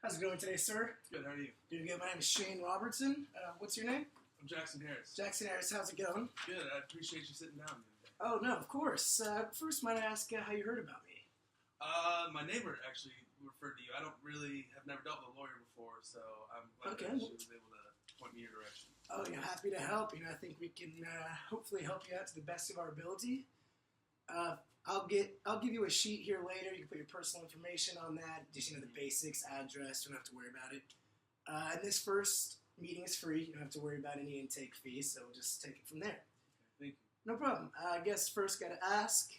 How's it going today, sir? It's good. How are you? Doing good. My name is Shane Robertson. What's your name? I'm Jackson Harris. Jackson Harris. How's it going? Good. I appreciate you sitting down. Oh, no, of course. First, might I ask how you heard about me? My neighbor actually referred to you. I have never dealt with a lawyer before, so I'm glad that she was able to point me your direction. Oh, happy to help. I think we can hopefully help you out to the best of our ability. I'll give you a sheet here later. You can put your personal information on that. Just the basics, address. You don't have to worry about it. And this first meeting is free. You don't have to worry about any intake fees. So we'll just take it from there. Thank you. No problem. I guess first got to ask,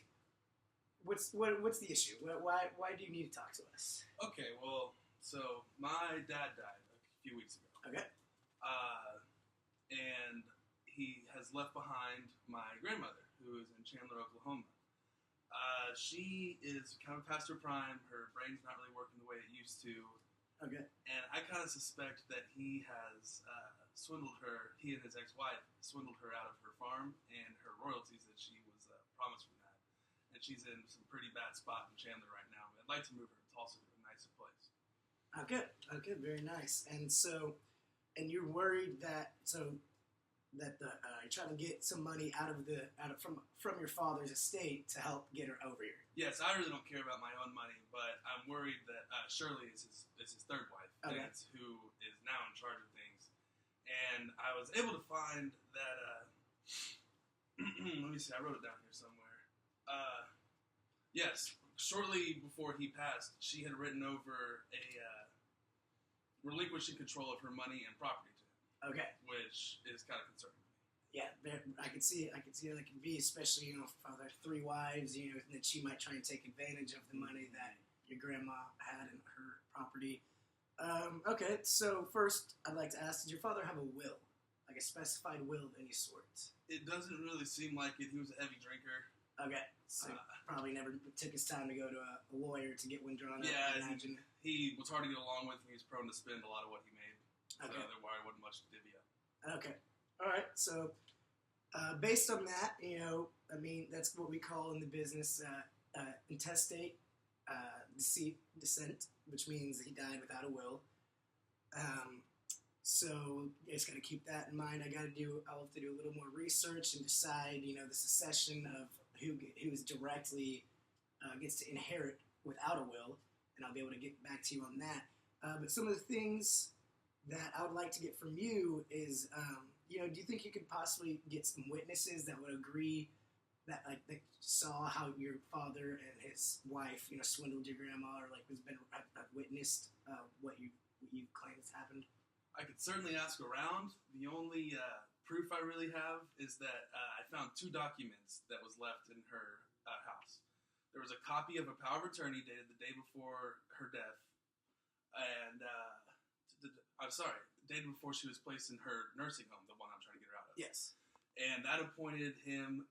what's the issue? Why do you need to talk to us? Okay. Well, so my dad died a few weeks ago. Okay. And he has left behind my grandmother, who is in Chandler, Oklahoma. She is kind of past her prime. Her brain's not really working the way it used to. Okay. And I kind of suspect that he has swindled her, he and his ex-wife swindled her out of her farm and her royalties that she was promised from that. And she's in some pretty bad spot in Chandler right now. I'd like to move her to Tulsa to a nicer place. Okay, very nice. And so, and you're worried that you're trying to get some money from your father's estate to help get her over here. Yes, I really don't care about my own money, but I'm worried that Shirley is his third wife, okay. Vance, who is now in charge of things. And I was able to find that. Let me see. I wrote it down here somewhere. Yes, shortly before he passed, she had written over a relinquishing control of her money and property to him. Okay. Which is kind of concerning. Yeah, I can see how that can be, especially if there are three wives, and that she might try and take advantage of the money that your grandma had in her property. Okay, so first I'd like to ask, did your father have a will, like a specified will of any sort? It doesn't really seem like it. He was a heavy drinker. Okay, so probably never took his time to go to a lawyer to get one drawn up. Yeah, I imagine. He was hard to get along with, and he was prone to spend a lot of what he made. Okay. So there wasn't much to divvy up. Okay. All right. So, based on that, that's what we call in the business intestate descent, which means he died without a will. So you just got to keep that in mind. I'll have to do a little more research and decide, the succession of who's directly gets to inherit without a will, and I'll be able to get back to you on that. But some of the things that I would like to get from you is, do you think you could possibly get some witnesses that would agree that they saw how your father and his wife, swindled your grandma, or have witnessed what you claim has happened? I could certainly ask around. The only proof I really have is that I found 2 documents that was left in her house. There was a copy of a power of attorney dated the day before her death, and dated before she was placed in her nursing home, the one I'm trying to get her out of. Yes. And that appointed him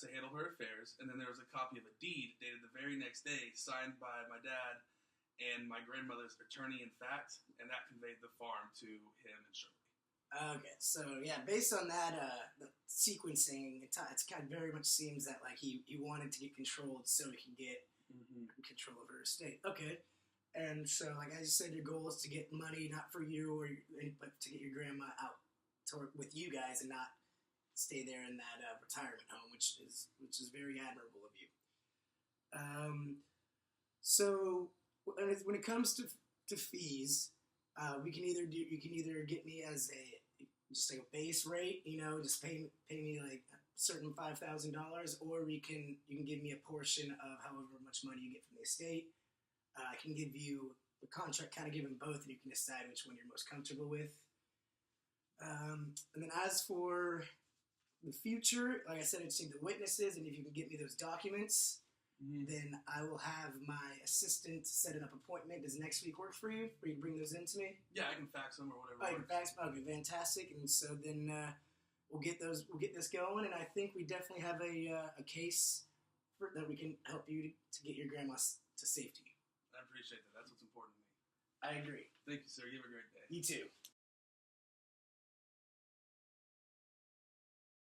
to handle her affairs. And then there was a copy of a deed dated the very next day, signed by my dad and my grandmother's attorney in fact, and that conveyed the farm to him and Shirley. Okay, so yeah, based on that, the sequencing, it's kind of very much seems that he wanted to get controlled so he could get control of her estate. Okay. And so, as you said, your goal is to get money, not for you, but to get your grandma out to work with you guys and not stay there in that retirement home, which is very admirable of you. So when it comes to fees, you can either get me as a base rate, just pay me a certain $5,000, or you can give me a portion of however much money you get from the estate. I can give you the contract, kind of give them both, and you can decide which one you're most comfortable with. And then as for the future, like I said, I just need the witnesses, and if you can get me those documents, then I will have my assistant set an appointment. Does next week work for you? Or you bring those in to me? Yeah, I can fax them or whatever. Oh, you can fax them? Okay, fantastic. And so then we'll get this going, and I think we definitely have a case that we can help you to get your grandma to safety. I appreciate that. That's what's important to me. I agree. Thank you, sir. You have a great day. You too.